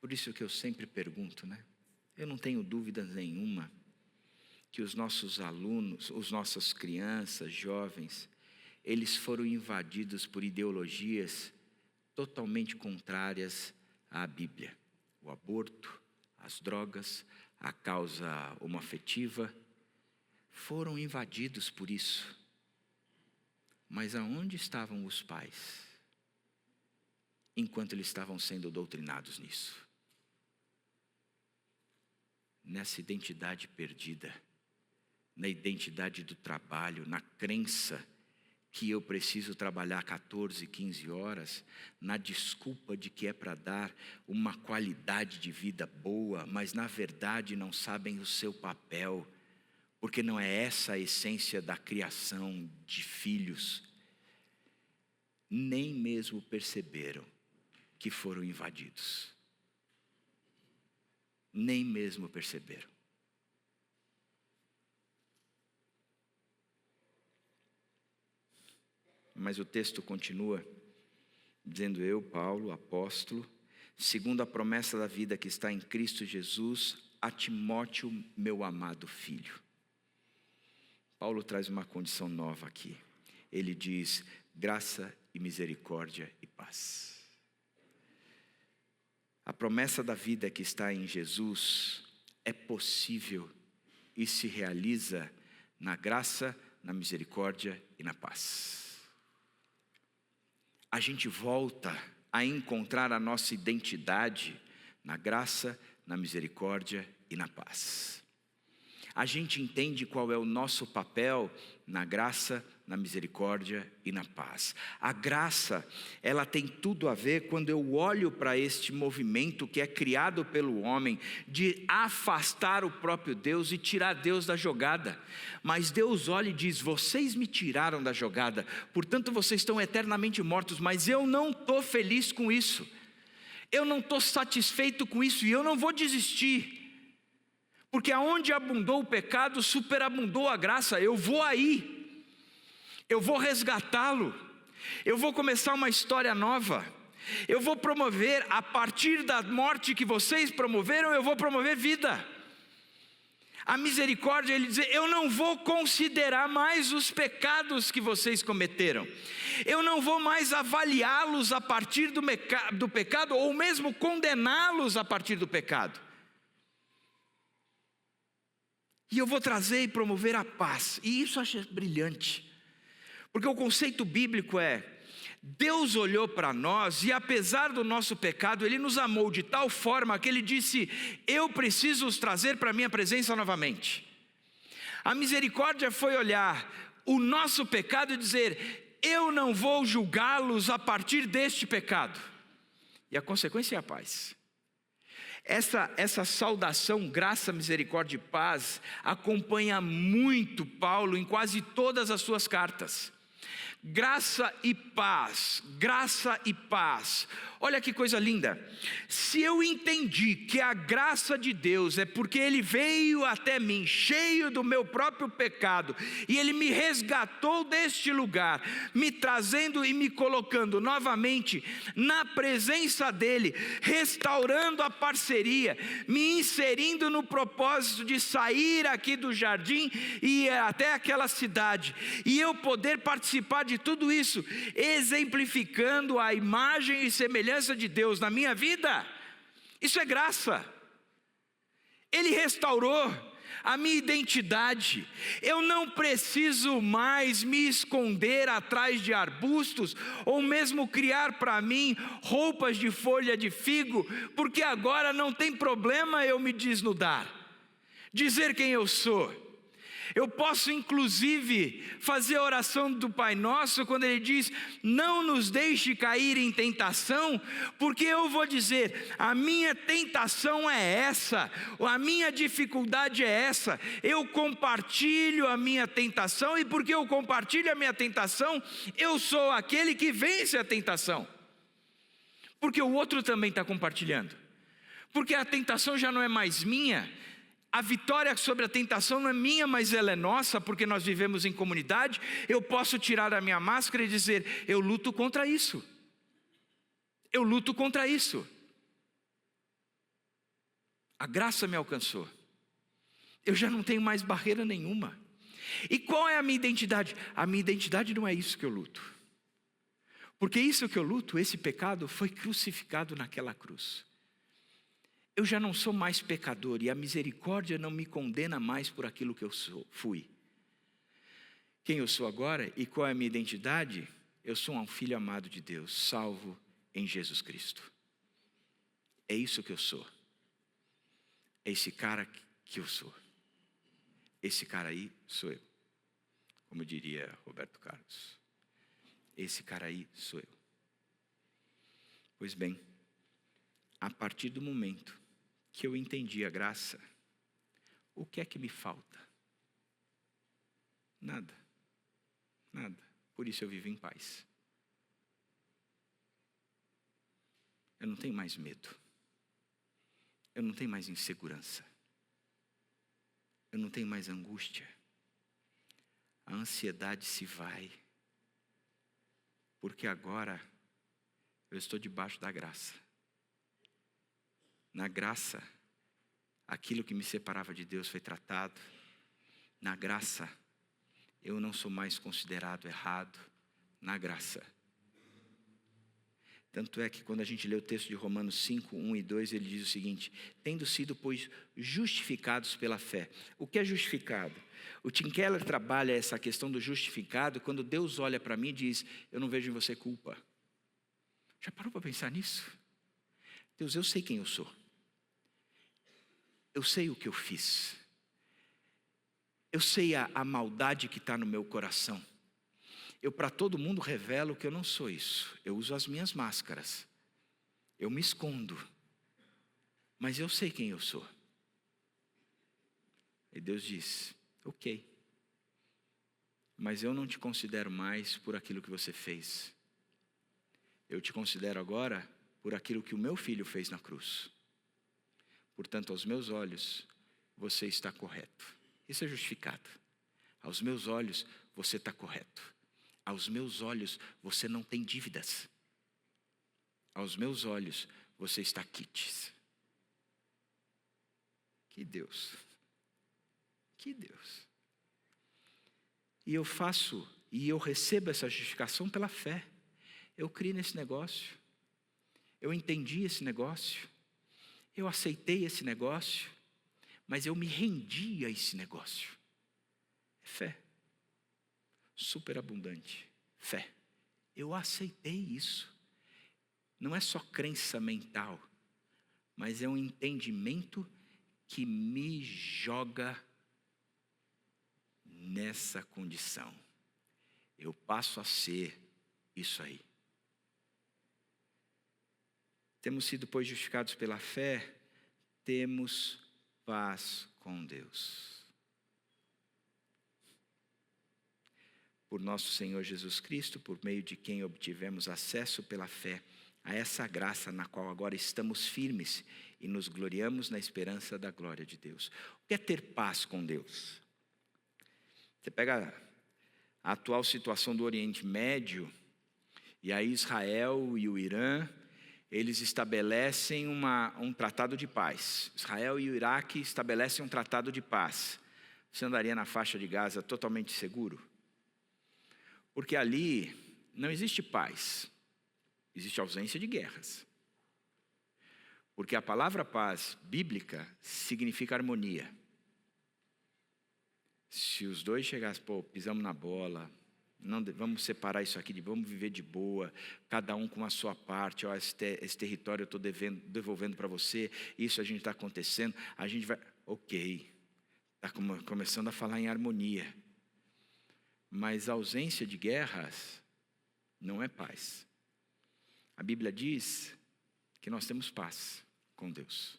[SPEAKER 1] Por isso que eu sempre pergunto, Eu não tenho dúvida nenhuma que os nossos alunos, as nossas crianças, jovens, eles foram invadidos por ideologias totalmente contrárias à Bíblia. O aborto, as drogas, a causa homoafetiva, foram invadidos por isso. Mas aonde estavam os pais, enquanto eles estavam sendo doutrinados nisso? Nessa identidade perdida, na identidade do trabalho, na crença que eu preciso trabalhar 14, 15 horas, na desculpa de que é para dar uma qualidade de vida boa, mas na verdade não sabem o seu papel, porque não é essa a essência da criação de filhos. Nem mesmo perceberam que foram invadidos. Nem mesmo perceberam. Mas o texto continua dizendo: eu, Paulo, apóstolo, segundo a promessa da vida que está em Cristo Jesus, a Timóteo, meu amado filho. Paulo traz uma condição nova aqui. Ele diz: graça e misericórdia e paz. A promessa da vida que está em Jesus é possível e se realiza na graça, na misericórdia e na paz. A gente volta a encontrar a nossa identidade na graça, na misericórdia e na paz. A gente entende qual é o nosso papel na graça, na misericórdia e na paz. A graça, ela tem tudo a ver quando eu olho para este movimento que é criado pelo homem de afastar o próprio Deus e tirar Deus da jogada. Mas Deus olha e diz: vocês me tiraram da jogada, portanto vocês estão eternamente mortos, mas eu não estou feliz com isso. Eu não estou satisfeito com isso e eu não vou desistir. Porque aonde abundou o pecado, superabundou a graça. Eu vou aí, eu vou resgatá-lo, eu vou começar uma história nova, eu vou promover, a partir da morte que vocês promoveram, eu vou promover vida. A misericórdia, ele diz: eu não vou considerar mais os pecados que vocês cometeram, eu não vou mais avaliá-los a partir do pecado, ou mesmo condená-los a partir do pecado. E eu vou trazer e promover a paz. E isso eu acho brilhante. Porque o conceito bíblico é: Deus olhou para nós e apesar do nosso pecado, Ele nos amou de tal forma que Ele disse: eu preciso os trazer para a minha presença novamente. A misericórdia foi olhar o nosso pecado e dizer: eu não vou julgá-los a partir deste pecado. E a consequência é a paz. Essa saudação, graça, misericórdia e paz, acompanha muito Paulo em quase todas as suas cartas. Graça e paz, graça e paz. Olha que coisa linda. Se eu entendi que a graça de Deus é porque Ele veio até mim cheio do meu próprio pecado e Ele me resgatou deste lugar, me trazendo e me colocando novamente na presença dEle, restaurando a parceria, me inserindo no propósito de sair aqui do jardim e ir até aquela cidade, e eu poder participar de tudo isso, exemplificando a imagem e semelhança de Deus na minha vida. Isso é graça. Ele restaurou a minha identidade. Eu não preciso mais me esconder atrás de arbustos, ou mesmo criar para mim roupas de folha de figo, porque agora não tem problema eu me desnudar, dizer quem eu sou. Eu posso inclusive fazer a oração do Pai Nosso quando Ele diz: não nos deixe cair em tentação, porque eu vou dizer, a minha tentação é essa, a minha dificuldade é essa, eu compartilho a minha tentação, e porque eu compartilho a minha tentação, eu sou aquele que vence a tentação, porque o outro também está compartilhando, porque a tentação já não é mais minha. A vitória sobre a tentação não é minha, mas ela é nossa, porque nós vivemos em comunidade. Eu posso tirar a minha máscara e dizer: eu luto contra isso. Eu luto contra isso. A graça me alcançou. Eu já não tenho mais barreira nenhuma. E qual é a minha identidade? A minha identidade não é isso que eu luto. Porque isso que eu luto, esse pecado, foi crucificado naquela cruz. Eu já não sou mais pecador, e a misericórdia não me condena mais por aquilo que eu fui. Quem eu sou agora e qual é a minha identidade? Eu sou um filho amado de Deus, salvo em Jesus Cristo. É isso que eu sou. É esse cara que eu sou. Esse cara aí sou eu. Como diria Roberto Carlos. Esse cara aí sou eu. Pois bem, a partir do momento que eu entendi a graça, o que é que me falta? Nada. Nada. Por isso eu vivo em paz. Eu não tenho mais medo. Eu não tenho mais insegurança. Eu não tenho mais angústia. A ansiedade se vai. Porque agora eu estou debaixo da graça. Na graça, aquilo que me separava de Deus foi tratado. Na graça, eu não sou mais considerado errado. Na graça. Tanto é que quando a gente lê o texto de Romanos 5, 1 e 2, ele diz o seguinte: tendo sido, pois, justificados pela fé. O que é justificado? O Tim Keller trabalha essa questão do justificado quando Deus olha para mim e diz: eu não vejo em você culpa. Já parou para pensar nisso? Deus, eu sei quem eu sou. Eu sei o que eu fiz. Eu sei a maldade que está no meu coração. Eu para todo mundo revelo que eu não sou isso. Eu uso as minhas máscaras. Eu me escondo. Mas eu sei quem eu sou. E Deus diz: ok. Mas eu não te considero mais por aquilo que você fez. Eu te considero agora por aquilo que o meu filho fez na cruz. Portanto, aos meus olhos, você está correto. Isso é justificado. Aos meus olhos, você está correto. Aos meus olhos, você não tem dívidas. Aos meus olhos, você está quites. Que Deus. Que Deus. E eu recebo essa justificação pela fé. Eu criei nesse negócio. Eu entendi esse negócio. Eu aceitei esse negócio, mas eu me rendi a esse negócio. É fé. Superabundante. Fé. Eu aceitei isso. Não é só crença mental, mas é um entendimento que me joga nessa condição. Eu passo a ser isso aí. Temos sido, pois, justificados pela fé, temos paz com Deus. Por nosso Senhor Jesus Cristo, por meio de quem obtivemos acesso pela fé a essa graça na qual agora estamos firmes e nos gloriamos na esperança da glória de Deus. O que é ter paz com Deus? Você pega a atual situação do Oriente Médio, e aí Israel e o Irã, eles estabelecem um tratado de paz. Israel e o Iraque estabelecem um tratado de paz. Você andaria na faixa de Gaza totalmente seguro? Porque ali não existe paz, existe ausência de guerras. Porque a palavra paz bíblica significa harmonia. Se os dois chegassem, pisamos na bola, não, vamos separar isso aqui, vamos viver de boa, cada um com a sua parte, esse território eu estou devolvendo para você, isso a gente está acontecendo, a gente vai, ok, Está começando a falar em harmonia. Mas a ausência de guerras não é paz. A Bíblia diz que nós temos paz com Deus.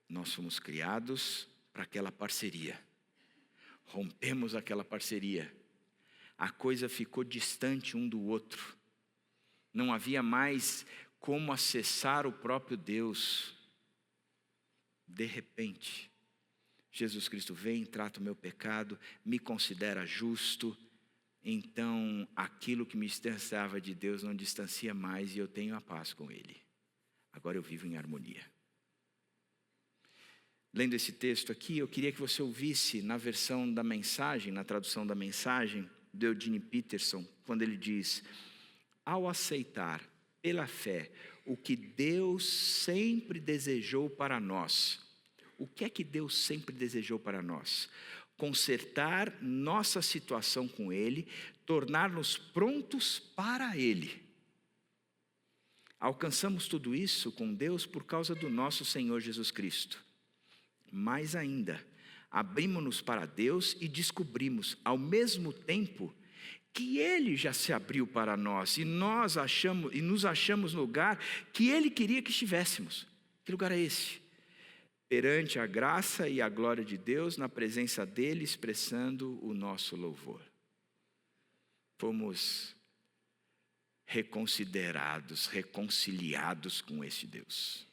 [SPEAKER 1] Nós fomos criados para aquela parceria. Rompemos aquela parceria. A coisa ficou distante um do outro. Não havia mais como acessar o próprio Deus. De repente, Jesus Cristo vem, trata o meu pecado, me considera justo. Então, aquilo que me distanciava de Deus não distancia mais e eu tenho a paz com Ele. Agora eu vivo em harmonia. Lendo esse texto aqui, eu queria que você ouvisse na versão da mensagem, na tradução da mensagem, de Eugene Peterson, quando ele diz: ao aceitar pela fé o que Deus sempre desejou para nós. O que é que Deus sempre desejou para nós? Consertar nossa situação com Ele, tornar-nos prontos para Ele. Alcançamos tudo isso com Deus por causa do nosso Senhor Jesus Cristo. Mais ainda, abrimos-nos para Deus e descobrimos, ao mesmo tempo, que Ele já se abriu para nós e nos achamos no lugar que Ele queria que estivéssemos. Que lugar é esse? Perante a graça e a glória de Deus, na presença dEle, expressando o nosso louvor. Fomos reconciliados com esse Deus.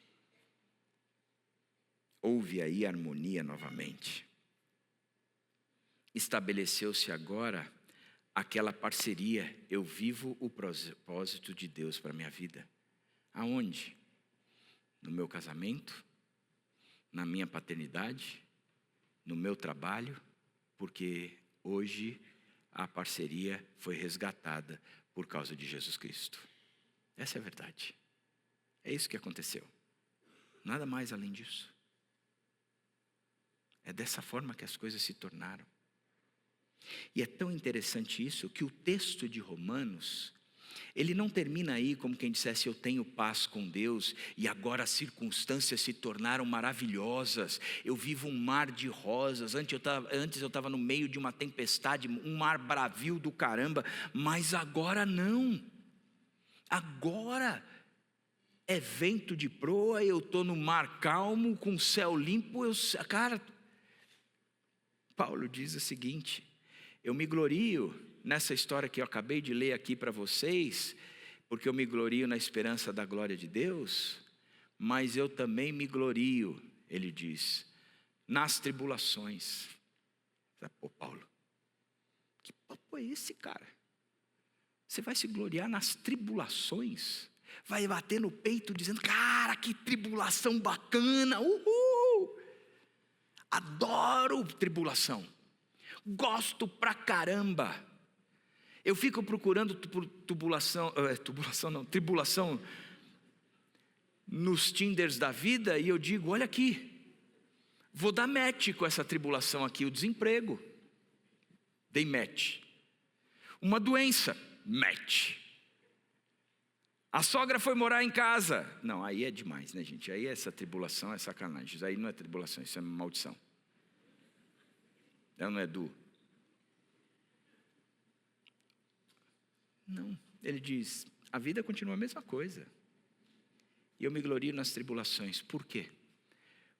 [SPEAKER 1] Houve aí harmonia novamente. Estabeleceu-se agora aquela parceria. Eu vivo o propósito de Deus para a minha vida. Aonde? No meu casamento, na minha paternidade, no meu trabalho, porque hoje a parceria foi resgatada por causa de Jesus Cristo. Essa é a verdade. É isso que aconteceu. Nada mais além disso. É dessa forma que as coisas se tornaram. E é tão interessante isso, que o texto de Romanos, ele não termina aí como quem dissesse: eu tenho paz com Deus e agora as circunstâncias se tornaram maravilhosas, eu vivo um mar de rosas, antes eu estava no meio de uma tempestade, um mar bravio do caramba, mas agora não. Agora é vento de proa, eu estou no mar calmo, com o céu limpo. Cara, Paulo diz o seguinte: eu me glorio nessa história que eu acabei de ler aqui para vocês, porque eu me glorio na esperança da glória de Deus, mas eu também me glorio, ele diz, nas tribulações. Pô, Paulo, que papo é esse, cara? Você vai se gloriar nas tribulações? Vai bater no peito dizendo: cara, que tribulação bacana, uhul! Adoro tribulação, gosto pra caramba. Eu fico procurando tribulação nos Tinders da vida e eu digo: olha aqui, vou dar match com essa tribulação aqui. O desemprego, dei match. Uma doença, match. A sogra foi morar em casa. Não, aí é demais, né, gente? Aí essa tribulação é sacanagem. Isso aí não é tribulação, isso é maldição. Ela não é do... Não, ele diz: a vida continua a mesma coisa. E eu me glorio nas tribulações. Por quê?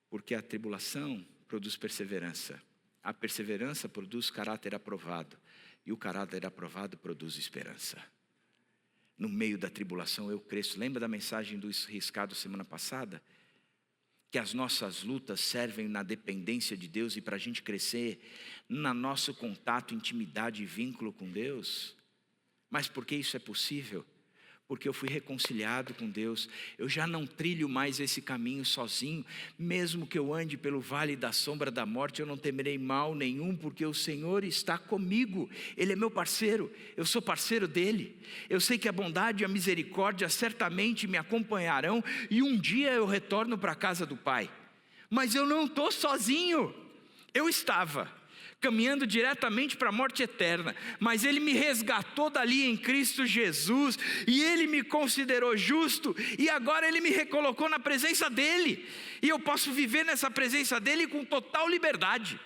[SPEAKER 1] Porque a tribulação produz perseverança. A perseverança produz caráter aprovado. E o caráter aprovado produz esperança. No meio da tribulação eu cresço. Lembra da mensagem do Riscado semana passada? Que as nossas lutas servem na dependência de Deus e para a gente crescer no nosso contato, intimidade e vínculo com Deus. Mas por que isso é possível? Porque eu fui reconciliado com Deus. Eu já não trilho mais esse caminho sozinho. Mesmo que eu ande pelo vale da sombra da morte, eu não temerei mal nenhum, porque o Senhor está comigo. Ele é meu parceiro, eu sou parceiro dele. Eu sei que a bondade e a misericórdia certamente me acompanharão, e um dia eu retorno para a casa do Pai. Mas eu não estou sozinho. Eu estava caminhando diretamente para a morte eterna, mas Ele me resgatou dali em Cristo Jesus, e Ele me considerou justo, e agora Ele me recolocou na presença dEle, e eu posso viver nessa presença dEle com total liberdade.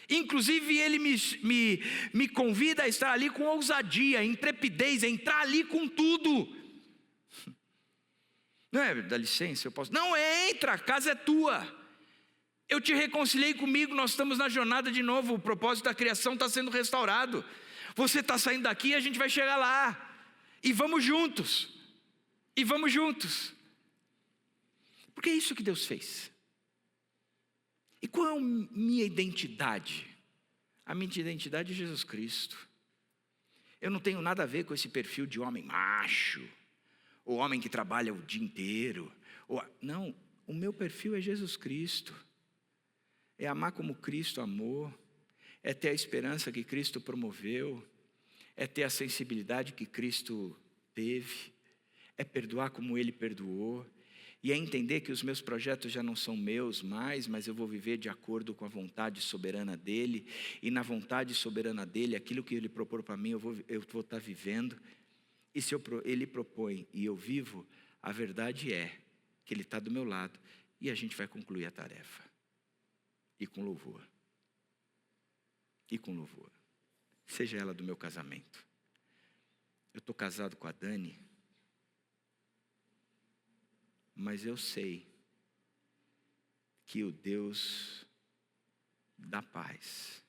[SPEAKER 1] Inclusive Ele me convida a estar ali com ousadia, intrepidez, a entrar ali com tudo. Não é, dá licença, eu posso. Não, entra, a casa é tua. Eu te reconciliei comigo, nós estamos na jornada de novo, o propósito da criação está sendo restaurado. Você está saindo daqui, a gente vai chegar lá. E vamos juntos. E vamos juntos. Porque é isso que Deus fez. E qual é a minha identidade? A minha identidade é Jesus Cristo. Eu não tenho nada a ver com esse perfil de homem macho, ou homem que trabalha o dia inteiro. Não, o meu perfil é Jesus Cristo. É amar como Cristo amou, é ter a esperança que Cristo promoveu, é ter a sensibilidade que Cristo teve, é perdoar como Ele perdoou, e é entender que os meus projetos já não são meus mais, mas eu vou viver de acordo com a vontade soberana dEle, e na vontade soberana dEle, aquilo que Ele propor para mim, eu vou estar vivendo, e se Ele propõe e eu vivo, a verdade é que Ele está do meu lado, e a gente vai concluir a tarefa. E com louvor. E com louvor. Seja ela do meu casamento. Eu estou casado com a Dani, mas eu sei que o Deus da paz,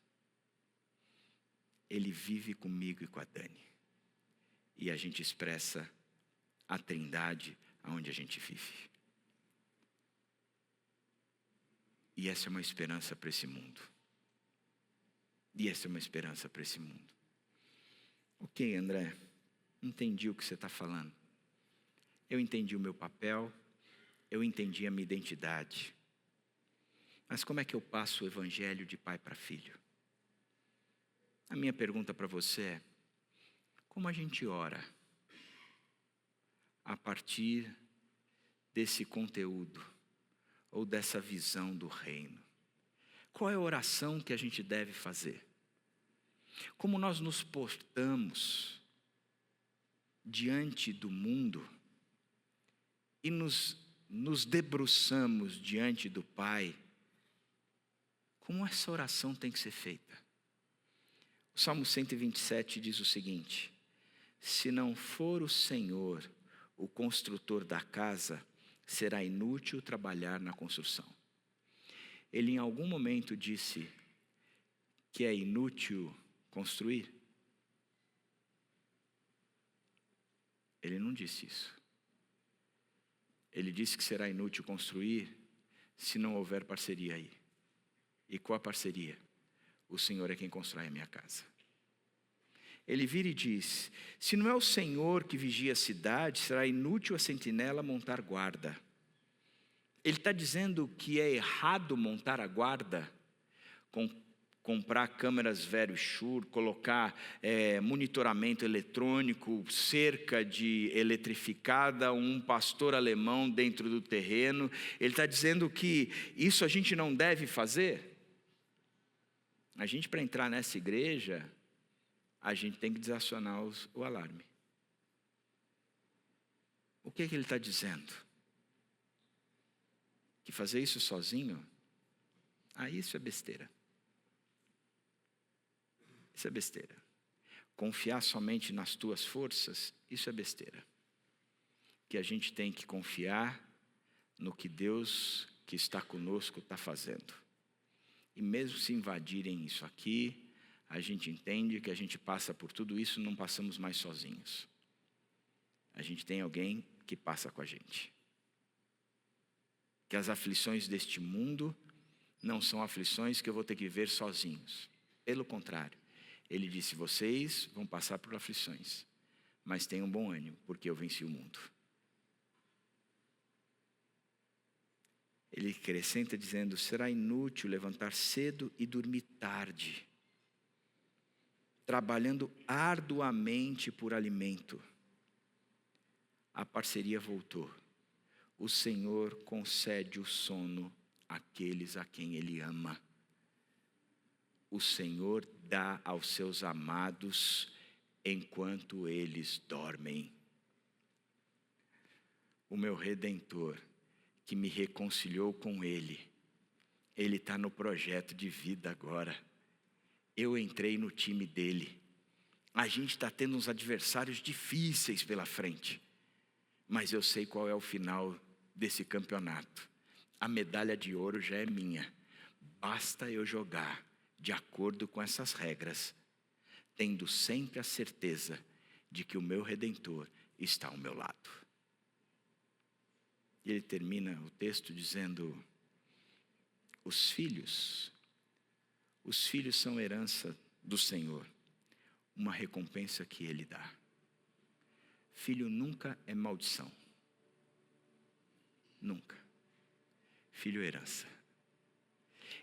[SPEAKER 1] Ele vive comigo e com a Dani. E a gente expressa a Trindade aonde a gente vive. E essa é uma esperança para esse mundo. E essa é uma esperança para esse mundo. Ok, André, entendi o que você está falando. Eu entendi o meu papel, eu entendi a minha identidade. Mas como é que eu passo o evangelho de pai para filho? A minha pergunta para você é, como a gente ora a partir desse conteúdo? Ou dessa visão do reino? Qual é a oração que a gente deve fazer? Como nós nos portamos diante do mundo e nos debruçamos diante do Pai, como essa oração tem que ser feita? O Salmo 127 diz o seguinte: se não for o Senhor o construtor da casa, será inútil trabalhar na construção. Ele em algum momento disse que é inútil construir? Ele não disse isso. Ele disse que será inútil construir se não houver parceria aí. E qual a parceria? O Senhor é quem constrói a minha casa. Ele vira e diz, se não é o Senhor que vigia a cidade, será inútil a sentinela montar guarda. Ele está dizendo que é errado montar a guarda, comprar câmeras Verisure, colocar monitoramento eletrônico, cerca de eletrificada, um pastor alemão dentro do terreno. Ele está dizendo que isso a gente não deve fazer. A gente, para entrar nessa igreja, a gente tem que desacionar o alarme. O que ele está dizendo? Que fazer isso sozinho? Isso é besteira. Isso é besteira. Confiar somente nas tuas forças, isso é besteira. Que a gente tem que confiar no que Deus que está conosco está fazendo. E mesmo se invadirem isso aqui, a gente entende que a gente passa por tudo isso, não passamos mais sozinhos. A gente tem alguém que passa com a gente. Que as aflições deste mundo não são aflições que eu vou ter que viver sozinhos. Pelo contrário, ele disse, vocês vão passar por aflições, mas tenham bom ânimo, porque eu venci o mundo. Ele acrescenta dizendo, será inútil levantar cedo e dormir tarde, trabalhando arduamente por alimento. A parceria voltou. O Senhor concede o sono àqueles a quem Ele ama. o Senhor dá aos seus amados enquanto eles dormem. O meu Redentor, que me reconciliou com Ele está no projeto de vida agora. Eu entrei no time dele. A gente está tendo uns adversários difíceis pela frente, mas eu sei qual é o final desse campeonato. A medalha de ouro já é minha. Basta eu jogar de acordo com essas regras, tendo sempre a certeza de que o meu Redentor está ao meu lado. E ele termina o texto dizendo: os filhos são herança do Senhor, uma recompensa que Ele dá. Filho nunca é maldição. Nunca. Filho é herança.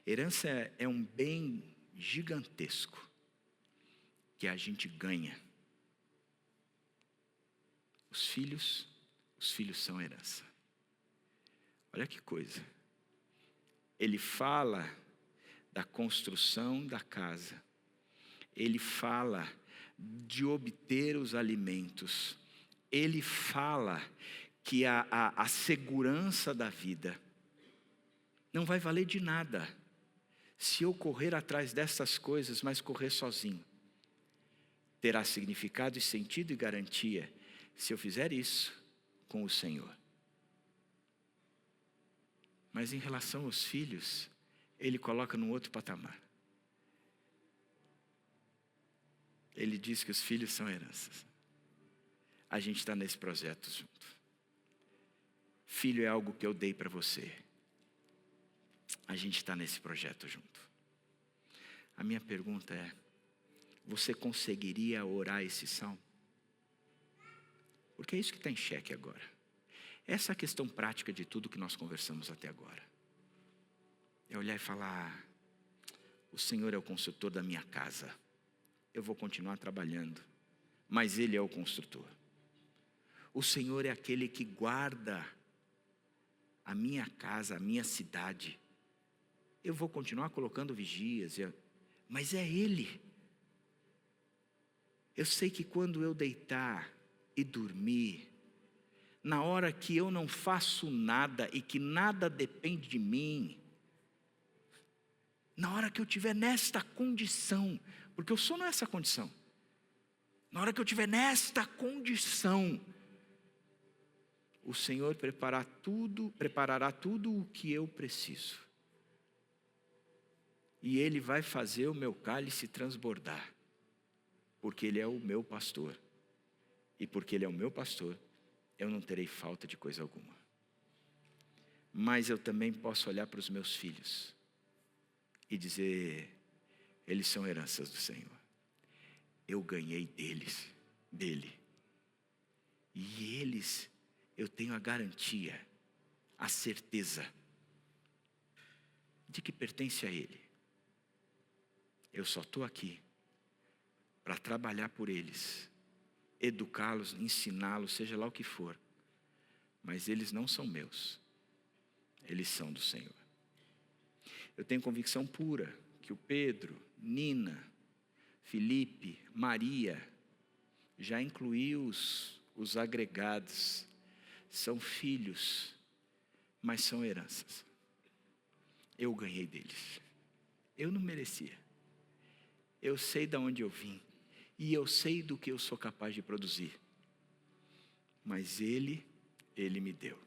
[SPEAKER 1] Herança é um bem gigantesco que a gente ganha. Os filhos são herança. Olha que coisa. Ele fala da construção da casa. Ele fala de obter os alimentos. Ele fala que a segurança da vida não vai valer de nada se eu correr atrás dessas coisas, mas correr sozinho. Terá significado e sentido e garantia se eu fizer isso com o Senhor. Mas em relação aos filhos, ele coloca num outro patamar. Ele diz que os filhos são heranças. A gente está nesse projeto junto. Filho é algo que eu dei para você. A gente está nesse projeto junto. A minha pergunta é: você conseguiria orar esse salmo? Porque é isso que está em xeque agora. Essa é a questão prática de tudo que nós conversamos até agora. É olhar e falar: o Senhor é o construtor da minha casa. Eu vou continuar trabalhando, mas Ele é o construtor. O Senhor é aquele que guarda a minha casa, a minha cidade. Eu vou continuar colocando vigias, mas é Ele. Eu sei que quando eu deitar e dormir, na hora que eu não faço nada e que nada depende de mim, na hora que eu estiver nesta condição, porque o sono é essa condição, na hora que eu estiver nesta condição, o Senhor preparará tudo o que eu preciso. E Ele vai fazer o meu cálice transbordar, porque Ele é o meu pastor. E porque Ele é o meu pastor, eu não terei falta de coisa alguma. Mas eu também posso olhar para os meus filhos e dizer: eles são heranças do Senhor. Eu ganhei dele. E eles, eu tenho a garantia, a certeza de que pertence a Ele. Eu só estou aqui para trabalhar por eles, educá-los, ensiná-los, seja lá o que for. Mas eles não são meus, eles são do Senhor. Eu tenho convicção pura que o Pedro, Nina, Felipe, Maria, já incluiu os agregados, são filhos, mas são heranças. Eu ganhei deles. Eu não merecia. Eu sei de onde eu vim. E eu sei do que eu sou capaz de produzir. Mas Ele me deu.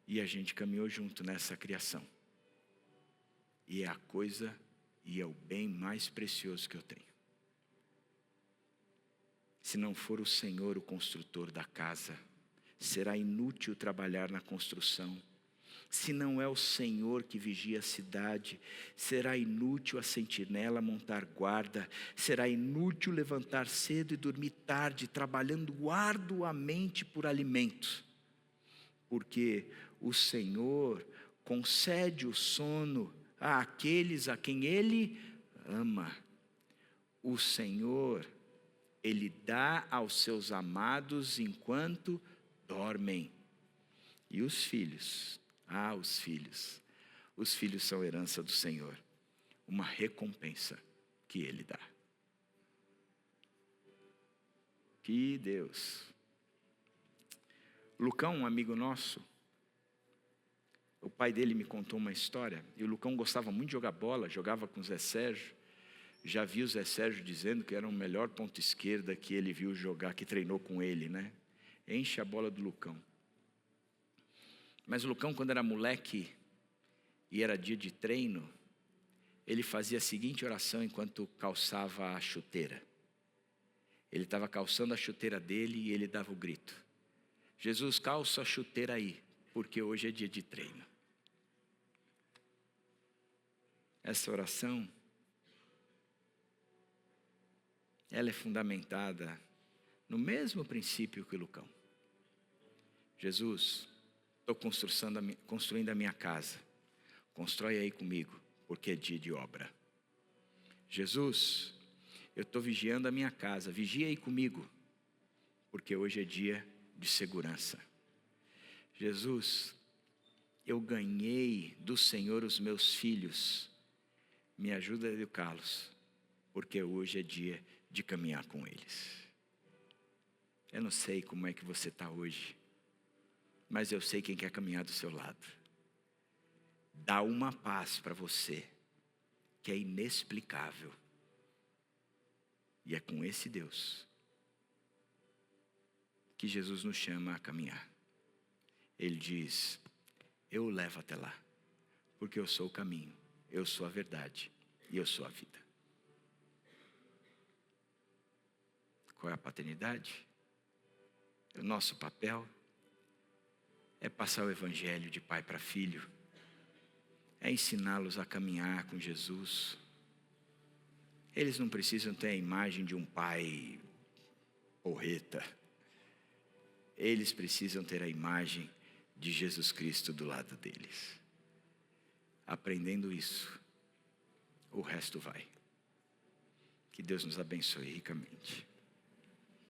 [SPEAKER 1] E a gente caminhou junto nessa criação. E é a coisa e é o bem mais precioso que eu tenho. Se não for o Senhor o construtor da casa, será inútil trabalhar na construção. Se não é o Senhor que vigia a cidade, será inútil a sentinela montar guarda, será inútil levantar cedo e dormir tarde, trabalhando arduamente por alimento. Porque o Senhor concede o sono àqueles a quem Ele ama. O Senhor, Ele dá aos seus amados enquanto dormem. E os filhos são herança do Senhor, uma recompensa que Ele dá. Que Deus! Lucão, um amigo nosso, o pai dele me contou uma história, e o Lucão gostava muito de jogar bola, jogava com o Zé Sérgio. Já vi o Zé Sérgio dizendo que era o melhor ponta esquerda que ele viu jogar, que treinou com ele, né? Enche a bola do Lucão. Mas o Lucão, quando era moleque e era dia de treino, ele fazia a seguinte oração enquanto calçava a chuteira. Ele estava calçando a chuteira dele e ele dava o grito: Jesus, calça a chuteira aí, porque hoje é dia de treino. Essa oração, ela é fundamentada no mesmo princípio que o Lucão. Jesus, estou construindo a minha casa. Constrói aí comigo, porque é dia de obra. Jesus, eu estou vigiando a minha casa. Vigia aí comigo, porque hoje é dia de segurança. Jesus, eu ganhei do Senhor os meus filhos. Me ajuda a educá-los, porque hoje é dia de caminhar com eles. Eu não sei como é que você está hoje, mas eu sei quem quer caminhar do seu lado. Dá uma paz para você que é inexplicável. E é com esse Deus que Jesus nos chama a caminhar. Ele diz: eu o levo até lá, porque eu sou o caminho, eu sou a verdade e eu sou a vida. Qual é a paternidade? O nosso papel é passar o evangelho de pai para filho, é ensiná-los a caminhar com Jesus. Eles não precisam ter a imagem de um pai porreta. Eles precisam ter a imagem de Jesus Cristo do lado deles. Aprendendo isso, o resto vai. Que Deus nos abençoe ricamente.